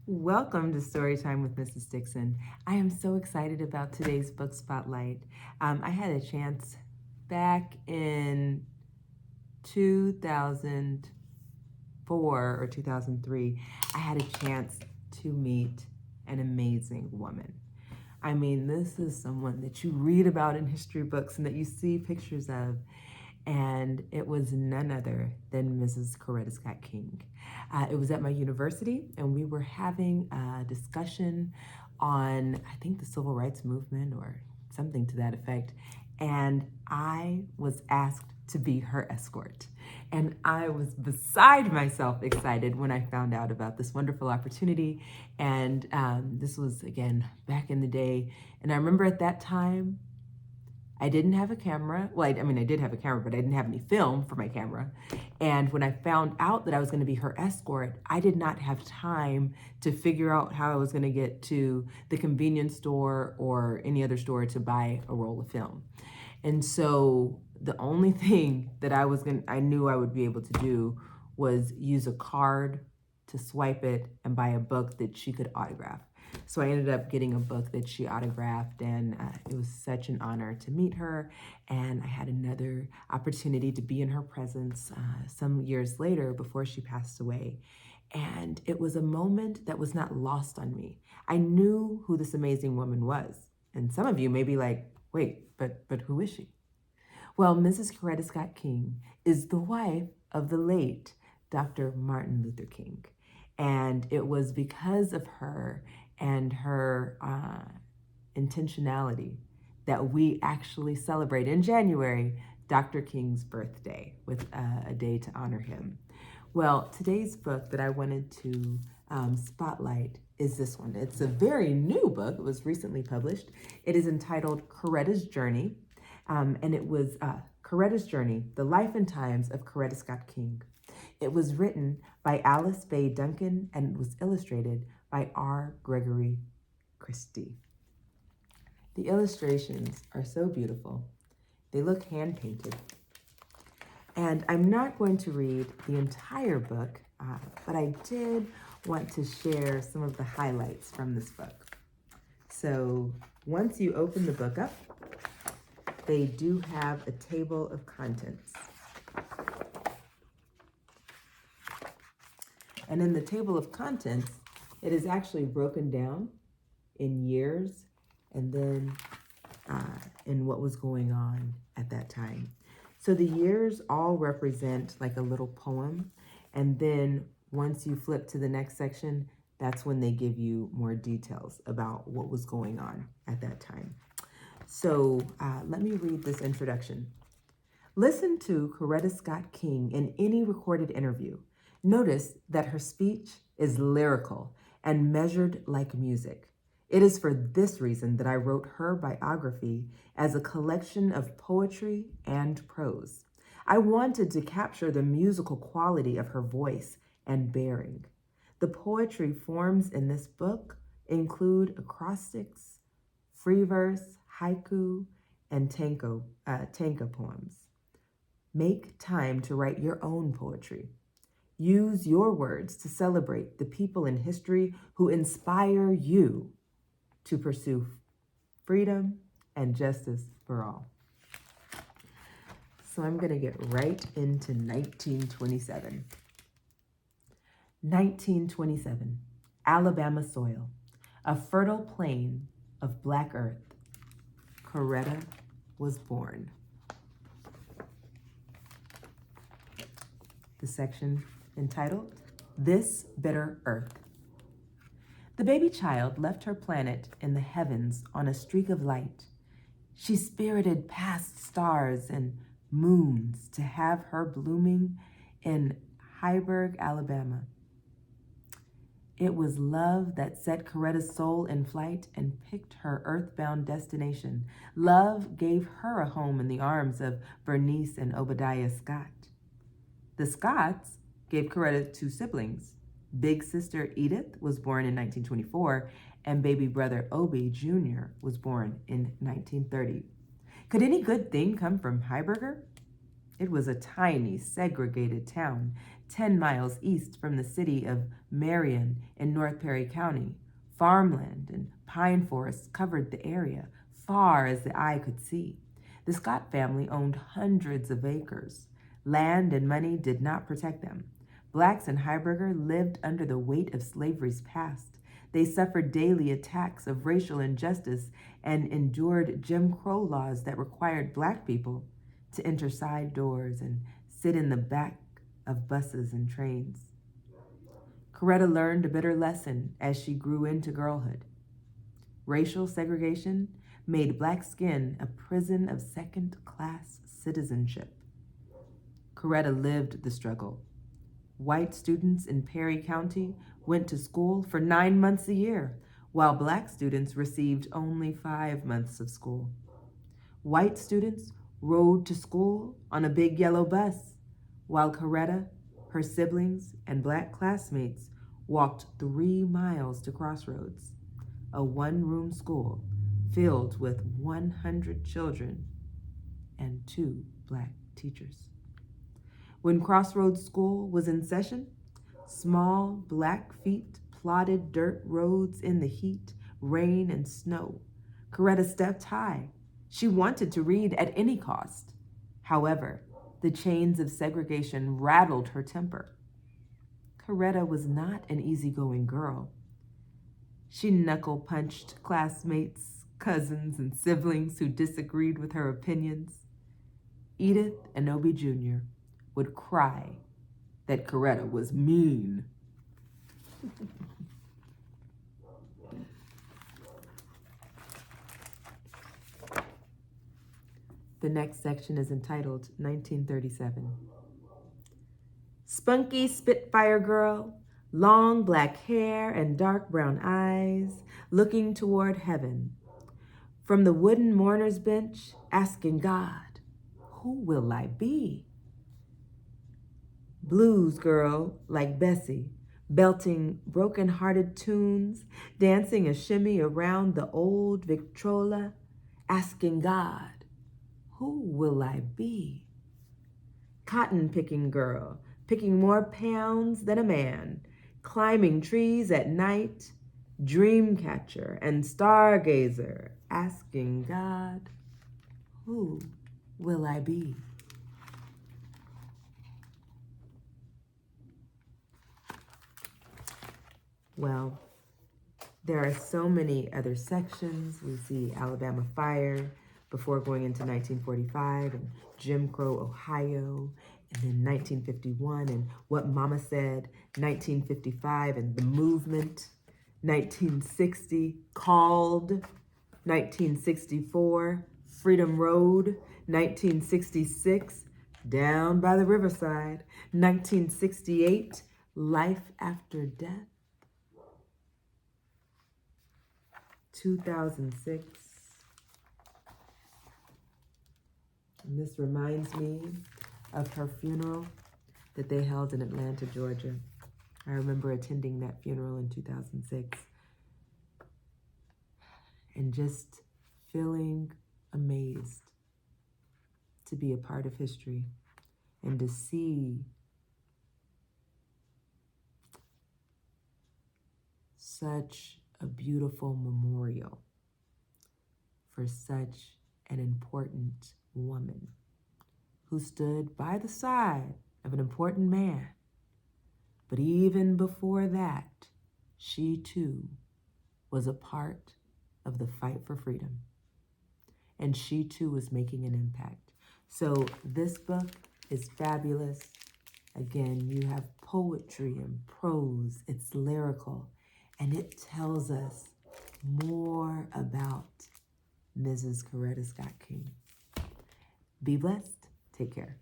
Welcome to Storytime with Mrs. Dixon. I am so excited about today's book spotlight. I had a chance back in 2004 or 2003. I had a chance to meet an amazing woman. I mean, this is someone that you read about in history books and that you see pictures of, and it was none other than Mrs. Coretta Scott King. It was at my university, and we were having a discussion on, I think, the civil rights movement or something to that effect. And I was asked to be her escort. And I was beside myself excited when I found out about this wonderful opportunity. And this was, again, back in the day. And I remember at that time, I didn't have a camera. Well, I did have a camera, but I didn't have any film for my camera. And when I found out that I was going to be her escort, I did not have time to figure out how I was going to get to the convenience store or any other store to buy a roll of film. And so the only thing that I knew I would be able to do was use a card to swipe it and buy a book that she could autograph. So I ended up getting a book that she autographed, and it was such an honor to meet her. And I had another opportunity to be in her presence some years later before she passed away. And it was a moment that was not lost on me. I knew who this amazing woman was. And some of you may be like, wait, but who is she? Well, Mrs. Coretta Scott King is the wife of the late Dr. Martin Luther King. And it was because of her and her intentionality that we actually celebrate in January Dr. King's birthday with a day to honor him. Well, today's book that I wanted to spotlight is this one. It's a very new book. It was recently published. It is entitled Coretta's Journey, and it was Coretta's Journey, The Life and Times of Coretta Scott King. It was written by Faye Duncan, and it was illustrated by Gregory, Christie. The illustrations are so beautiful. They look hand-painted. And I'm not going to read the entire book, but I did want to share some of the highlights from this book. So once you open the book up, they do have a table of contents. And in the table of contents, it is actually broken down in years and then in what was going on at that time. So the years all represent like a little poem. And then once you flip to the next section, that's when they give you more details about what was going on at that time. So let me read this introduction. Listen to Coretta Scott King in any recorded interview. Notice that her speech is lyrical and measured like music. It is for this reason that I wrote her biography as a collection of poetry and prose. I wanted to capture the musical quality of her voice and bearing. The poetry forms in this book include acrostics, free verse, haiku, and tanka poems. Make time to write your own poetry. Use your words to celebrate the people in history who inspire you to pursue freedom and justice for all. So I'm going to get right into 1927. 1927, Alabama soil, a fertile plain of black earth. Coretta was born. The section entitled, This Bitter Earth. The baby child left her planet in the heavens on a streak of light. She spirited past stars and moons to have her blooming in Hyburg, Alabama. It was love that set Coretta's soul in flight and picked her earthbound destination. Love gave her a home in the arms of Bernice and Obadiah Scott. The Scotts gave Coretta two siblings. Big sister Edith was born in 1924, and baby brother Obie Jr. was born in 1930. Could any good thing come from Heiberger? It was a tiny, segregated town, 10 miles east from the city of Marion in North Perry County. Farmland and pine forests covered the area, far as the eye could see. The Scott family owned hundreds of acres. Land and money did not protect them. Blacks in Heiberger lived under the weight of slavery's past. They suffered daily attacks of racial injustice and endured Jim Crow laws that required Black people to enter side doors and sit in the back of buses and trains. Coretta learned a bitter lesson as she grew into girlhood. Racial segregation made Black skin a prison of second-class citizenship. Coretta lived the struggle. White students in Perry County went to school for 9 months a year, while Black students received only 5 months of school. White students rode to school on a big yellow bus, while Coretta, her siblings, and Black classmates walked 3 miles to Crossroads, a one-room school filled with 100 children and 2 Black teachers. When Crossroads School was in session, small Black feet plodded dirt roads in the heat, rain, and snow. Coretta stepped high. She wanted to read at any cost. However, the chains of segregation rattled her temper. Coretta was not an easygoing girl. She knuckle-punched classmates, cousins, and siblings who disagreed with her opinions. Edith and Obie Jr. would cry that Coretta was mean. The next section is entitled 1937. Spunky Spitfire girl, long black hair and dark brown eyes, looking toward heaven. From the wooden mourner's bench, asking God, who will I be? Blues girl like Bessie, belting broken-hearted tunes, dancing a shimmy around the old Victrola, asking God, who will I be? Cotton-picking girl, picking more pounds than a man, climbing trees at night, dream catcher and stargazer, asking God, who will I be? Well, there are so many other sections. We see Alabama Fire before going into 1945 and Jim Crow, Ohio, and then 1951 and What Mama Said, 1955 and The Movement, 1960, Called, 1964, Freedom Road, 1966, Down by the Riverside, 1968, Life After Death, 2006. And this reminds me of her funeral that they held in Atlanta, Georgia. I remember attending that funeral in 2006 and just feeling amazed to be a part of history and to see such a beautiful memorial for such an important woman who stood by the side of an important man. But even before that, she too was a part of the fight for freedom. And she too was making an impact. So this book is fabulous. Again, you have poetry and prose. It's lyrical. And it tells us more about Mrs. Coretta Scott King. Be blessed. Take care.